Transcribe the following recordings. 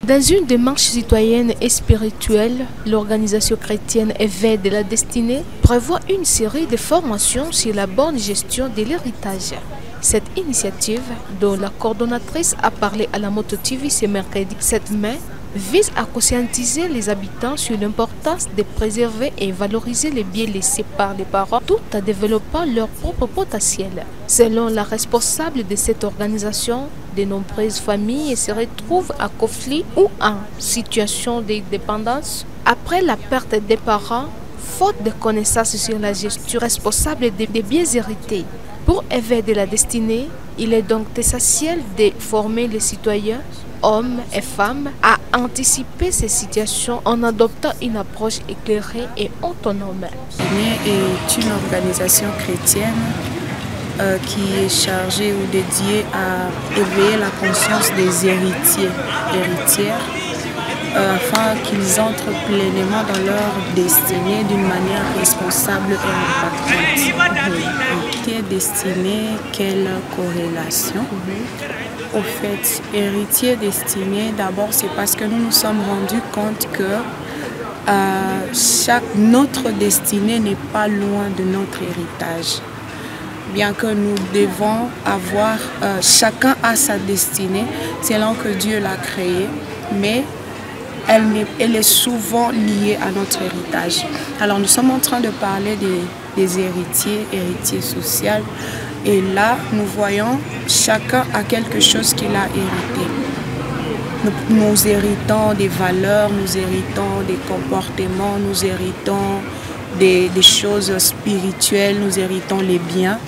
Dans une démarche citoyenne et spirituelle, l'organisation chrétienne Éveil de la Destinée prévoit une série de formations sur la bonne gestion de l'héritage. Cette initiative, dont la coordonnatrice a parlé à la Moto TV ce mercredi 7 mai, vise à conscientiser les habitants sur l'importance de préserver et valoriser les biens laissés par les parents tout en développant leur propre potentiel. Selon la responsable de cette organisation, de nombreuses familles se retrouvent à conflit ou en situation de dépendance après la perte des parents, faute de connaissances sur la gestion responsable des biens hérités. Pour Éveil de la Destinée, il est donc essentiel de former les citoyens, hommes et femmes, à anticiper ces situations en adoptant une approche éclairée et autonome. L'Éveil est une organisation chrétienne qui est chargée ou dédiée à éveiller la conscience des héritières, afin qu'ils entrent pleinement dans leur destinée d'une manière responsable et impactante. Héritier destiné, quelle corrélation? Au fait, héritier destiné, d'abord c'est parce que nous nous sommes rendus compte que notre destinée n'est pas loin de notre héritage. Bien que nous devons avoir, chacun a sa destinée, selon que Dieu l'a créée, mais elle est souvent liée à notre héritage. Alors nous sommes en train de parler des héritiers sociaux, et là nous voyons chacun a quelque chose qu'il a hérité. Nous héritons des valeurs, nous héritons des comportements, nous héritons des choses spirituelles, nous héritons les biens.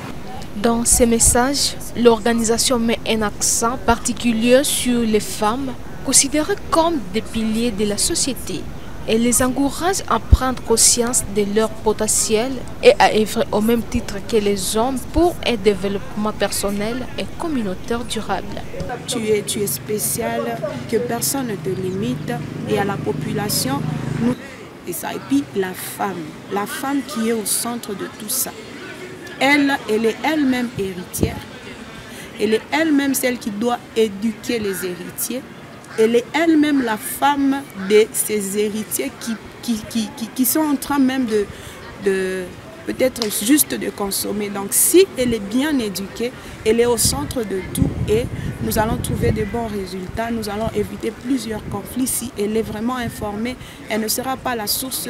Dans ces messages, l'organisation met un accent particulier sur les femmes, considérées comme des piliers de la société. Elle les encourage à prendre conscience de leur potentiel et à œuvrer au même titre que les hommes pour un développement personnel et communautaire durable. Tu es spécial, que personne ne te limite, et à la population, et puis la femme qui est au centre de tout ça. Elle est elle-même héritière, elle est elle-même celle qui doit éduquer les héritiers. Elle est elle-même la femme de ces héritiers qui sont en train même de peut-être juste de consommer. Donc si elle est bien éduquée, elle est au centre de tout et nous allons trouver de bons résultats. Nous allons éviter plusieurs conflits. Si elle est vraiment informée, elle ne sera pas la source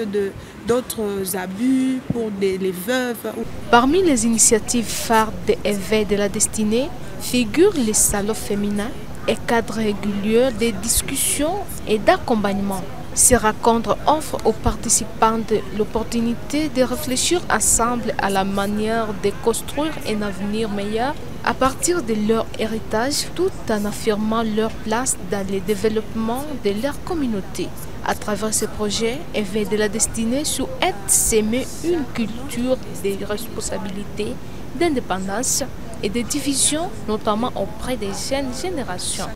d'autres abus pour les veuves. Parmi les initiatives phares de Éveil de la Destinée figurent les salons féminins et cadres réguliers de discussions et d'accompagnement. Ces rencontres offrent aux participants l'opportunité de réfléchir ensemble à la manière de construire un avenir meilleur à partir de leur héritage, tout en affirmant leur place dans le développement de leur communauté. À travers ce projet, Éveil de la Destinée souhaite s'aimer une culture de responsabilité, d'indépendance et de division, notamment auprès des jeunes générations.